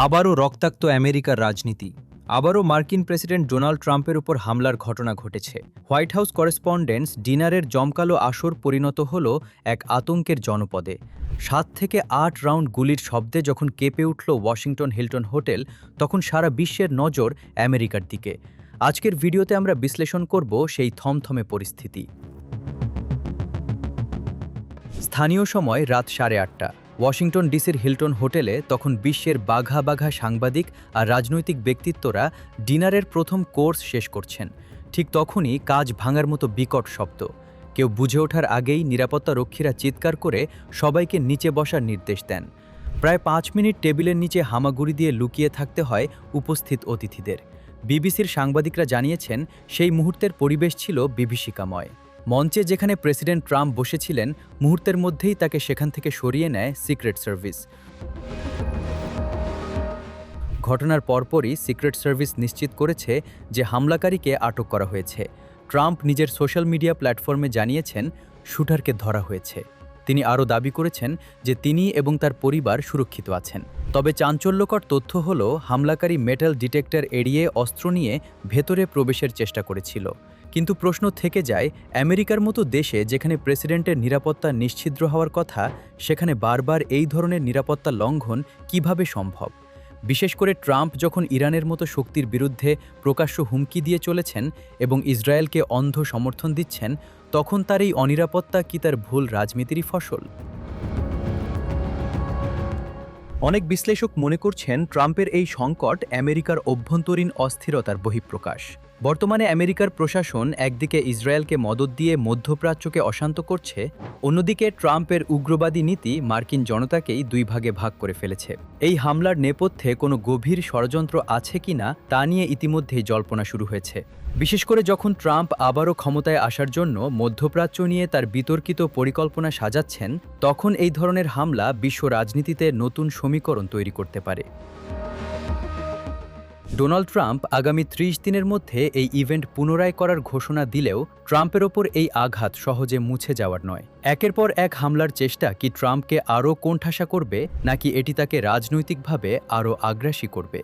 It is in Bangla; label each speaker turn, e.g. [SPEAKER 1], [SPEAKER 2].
[SPEAKER 1] আবারও রক্তাক্ত আমেরিকার রাজনীতি। আবারও মার্কিন প্রেসিডেন্ট ডোনাল্ড ট্রাম্পের উপর হামলার ঘটনা ঘটেছে। হোয়াইট হাউস করেসপন্ডেন্টস ডিনারের জমকালো আসর পরিণত হল এক আতঙ্কের জনপদে। ৭ থেকে ৮ রাউন্ড গুলির শব্দে যখন কেঁপে উঠল ওয়াশিংটন হিলটন হোটেল, তখন সারা বিশ্বের নজর আমেরিকার দিকে। আজকের ভিডিওতে আমরা বিশ্লেষণ করব সেই থমথমে পরিস্থিতি। স্থানীয় সময় রাত 8:30। ওয়াশিংটন ডিসির হিলটন হোটেলে তখন বিশ্বের বাঘা বাঘা সাংবাদিক আর রাজনৈতিক ব্যক্তিত্বরা ডিনারের প্রথম কোর্স শেষ করছেন। ঠিক তখনই কাজ ভাঙার মতো বিকট শব্দ। কেউ বুঝে ওঠার আগেই নিরাপত্তা রক্ষীরা চিৎকার করে সবাইকে নিচে বসার নির্দেশ দেন। প্রায় 5 মিনিট টেবিলের নিচে হামাগুড়ি দিয়ে লুকিয়ে থাকতে হয় উপস্থিত অতিথিদের। বিবিসির সাংবাদিকরা জানিয়েছেন, সেই মুহূর্তের পরিবেশ ছিল বিভীষিকাময়। মঞ্চে যেখানে প্রেসিডেন্ট ট্রাম্প বসেছিলেন, মুহূর্তের মধ্যেই তাকে সেখান থেকে সরিয়ে নেয় সিক্রেট সার্ভিস। ঘটনার পরপরই সিক্রেট সার্ভিস নিশ্চিত করেছে যে হামলাকারীকে আটক করা হয়েছে। ট্রাম্প নিজের সোশ্যাল মিডিয়া প্ল্যাটফর্মে জানিয়েছেন শুটারকে ধরা হয়েছে। তিনি আরও দাবি করেছেন যে তিনি এবং তার পরিবার সুরক্ষিত আছেন। তবে চাঞ্চল্যকর তথ্য হল, হামলাকারী মেটাল ডিটেক্টর এড়িয়ে অস্ত্র নিয়ে ভেতরে প্রবেশের চেষ্টা করেছিল। কিন্তু প্রশ্ন থেকে যায়, আমেরিকার মতো দেশে যেখানে প্রেসিডেন্টের নিরাপত্তা নিশ্ছিদ্র হওয়ার কথা, সেখানে বারবার এই ধরনের নিরাপত্তা লঙ্ঘন কিভাবে সম্ভব? বিশেষ করে ট্রাম্প যখন ইরানের মতো শক্তির বিরুদ্ধে প্রকাশ্য হুমকি দিয়ে চলেছেন এবং ইসরায়েলকে অন্ধ সমর্থন দিচ্ছেন, তখন তার এই অনিরাপত্তা কি তার ভুল রাজনীতিরই ফসল? অনেক বিশ্লেষক মনে করছেন, ট্রাম্পের এই সংকট আমেরিকার অভ্যন্তরীণ অস্থিরতার বহিঃপ্রকাশ। বর্তমানে আমেরিকার প্রশাসন একদিকে ইসরায়েলকে মদদ দিয়ে মধ্যপ্রাচ্যকে অশান্ত করছে, অন্যদিকে ট্রাম্পের উগ্রবাদী নীতি মার্কিন জনতাকেই দুই ভাগে ভাগ করে ফেলেছে। এই হামলার নেপথ্যে কোনো গভীর ষড়যন্ত্র আছে কিনা তা নিয়ে ইতিমধ্যেই জল্পনা শুরু হয়েছে। বিশেষ করে যখন ট্রাম্প আবারও ক্ষমতায় আসার জন্য মধ্যপ্রাচ্য নিয়ে তার বিতর্কিত পরিকল্পনা সাজাচ্ছেন, তখন এই ধরনের হামলা বিশ্ব রাজনীতিতে নতুন সমীকরণ তৈরি করতে পারে। ডোনাল্ড ট্রাম্প আগামী 30 দিনের মধ্যে এই ইভেন্ট পুনরায় করার ঘোষণা দিলেও ট্রাম্পের ওপর এই আঘাত সহজে মুছে যাওয়ার নয়। একের পর এক হামলার চেষ্টা কি ট্রাম্পকে আরও কোণঠাসা করবে, নাকি এটি তাকে রাজনৈতিকভাবে আরও আগ্রাসী করবে?